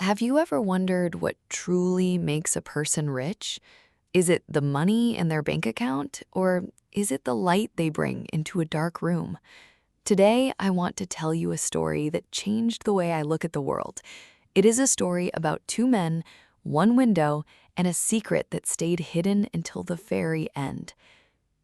Have you ever wondered what truly makes a person rich? Is it the money in their bank account, or is it the light they bring into a dark room? Today, I want to tell you a story that changed the way I look at the world. It is a story about two men, one window, and a secret that stayed hidden until the very end.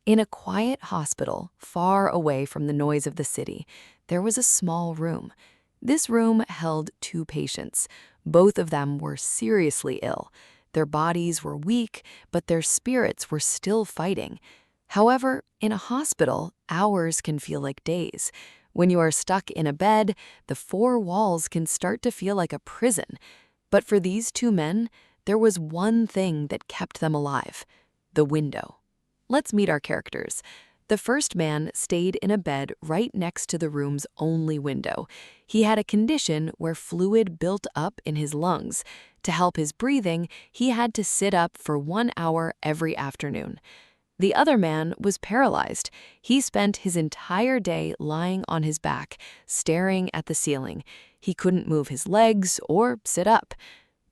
In a quiet hospital, far away from the noise of the city, there was a small room. This room held two patients. Both of them were seriously ill. Their bodies were weak, but their spirits were still fighting. However, in a hospital, hours can feel like days. When you are stuck in a bed, the four walls can start to feel like a prison. But for these two men, there was one thing that kept them alive: the window. Let's meet our characters. The first man stayed in a bed right next to the room's only window. He had a condition where fluid built up in his lungs. To help his breathing, he had to sit up for 1 hour every afternoon. The other man was paralyzed. He spent his entire day lying on his back, staring at the ceiling. He couldn't move his legs or sit up.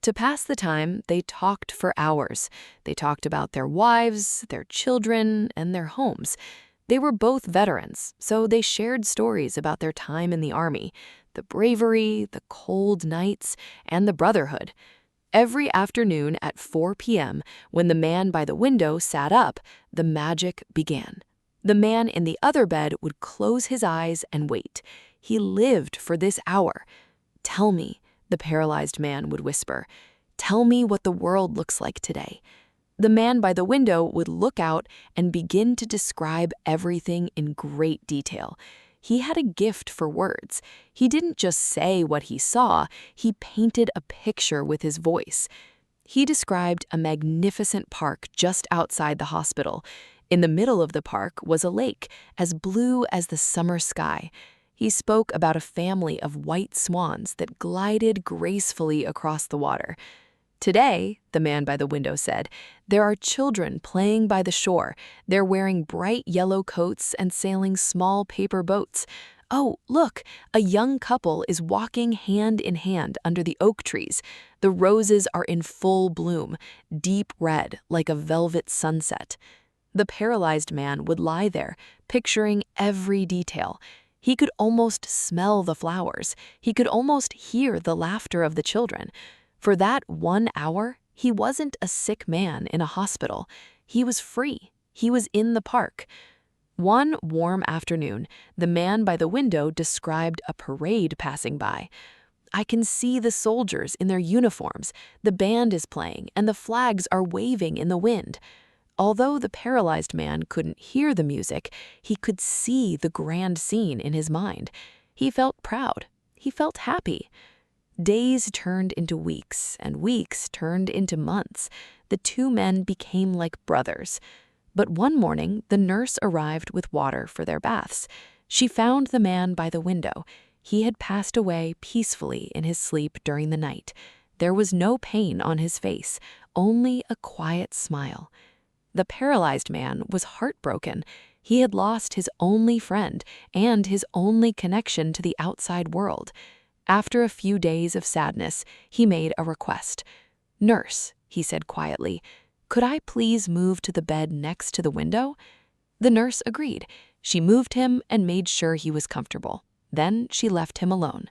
To pass the time, they talked for hours. They talked about their wives, their children, and their homes. They were both veterans, so they shared stories about their time in the army, the bravery, the cold nights, and the brotherhood. Every afternoon at 4 p.m., when the man by the window sat up, the magic began. The man in the other bed would close his eyes and wait. He lived for this hour. "Tell me," the paralyzed man would whisper. "Tell me what the world looks like today." The man by the window would look out and begin to describe everything in great detail. He had a gift for words. He didn't just say what he saw, he painted a picture with his voice. He described a magnificent park just outside the hospital. In the middle of the park was a lake, as blue as the summer sky. He spoke about a family of white swans that glided gracefully across the water. "Today," the man by the window said, "there are children playing by the shore. They're wearing bright yellow coats and sailing small paper boats. Oh, look, a young couple is walking hand in hand under the oak trees. The roses are in full bloom, deep red like a velvet sunset." The paralyzed man would lie there, picturing every detail. He could almost smell the flowers. He could almost hear the laughter of the children. For that 1 hour, he wasn't a sick man in a hospital. He was free. He was in the park. One warm afternoon, the man by the window described a parade passing by. "I can see the soldiers in their uniforms. The band is playing, and the flags are waving in the wind." Although the paralyzed man couldn't hear the music, he could see the grand scene in his mind. He felt proud. He felt happy. Days turned into weeks, and weeks turned into months. The two men became like brothers. But one morning, the nurse arrived with water for their baths. She found the man by the window. He had passed away peacefully in his sleep during the night. There was no pain on his face, only a quiet smile. The paralyzed man was heartbroken. He had lost his only friend and his only connection to the outside world. After a few days of sadness, he made a request. "Nurse," he said quietly, "could I please move to the bed next to the window?" The nurse agreed. She moved him and made sure he was comfortable. Then she left him alone.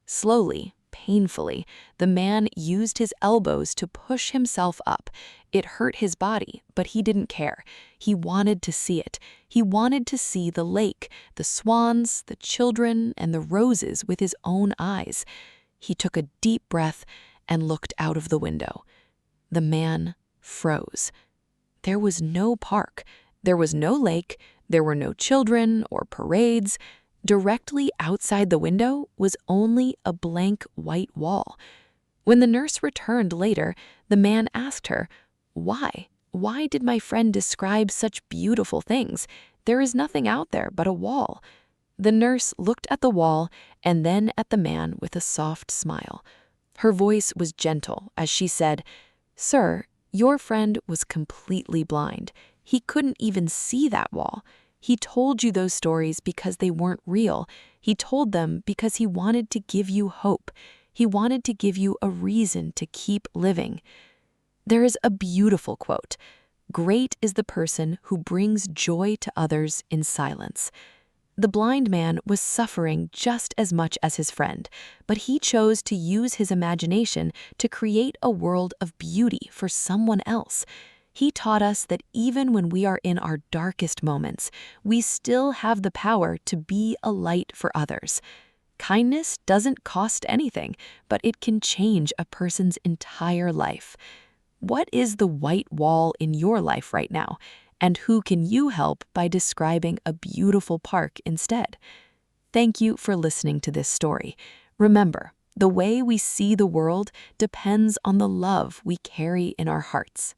Slowly, painfully, the man used his elbows to push himself up. It hurt his body, but he didn't care. He wanted to see it. He wanted to see the lake, the swans, the children, and the roses with his own eyes. He took a deep breath and looked out of the window. The man froze. There was no park. There was no lake. There were no children or parades. Directly outside the window was only a blank white wall. When the nurse returned later, the man asked her, "Why? Why did my friend describe such beautiful things? There is nothing out there but a wall." The nurse looked at the wall and then at the man with a soft smile. Her voice was gentle as she said, "Sir, your friend was completely blind. He couldn't even see that wall. He told you those stories because they weren't real. He told them because he wanted to give you hope. He wanted to give you a reason to keep living. There is a beautiful quote: "Great is the person who brings joy to others in silence." The blind man was suffering just as much as his friend, but he chose to use his imagination to create a world of beauty for someone else. He taught us that even when we are in our darkest moments, we still have the power to be a light for others. Kindness doesn't cost anything, but it can change a person's entire life. What is the white wall in your life right now? And who can you help by describing a beautiful park instead? Thank you for listening to this story. Remember, the way we see the world depends on the love we carry in our hearts.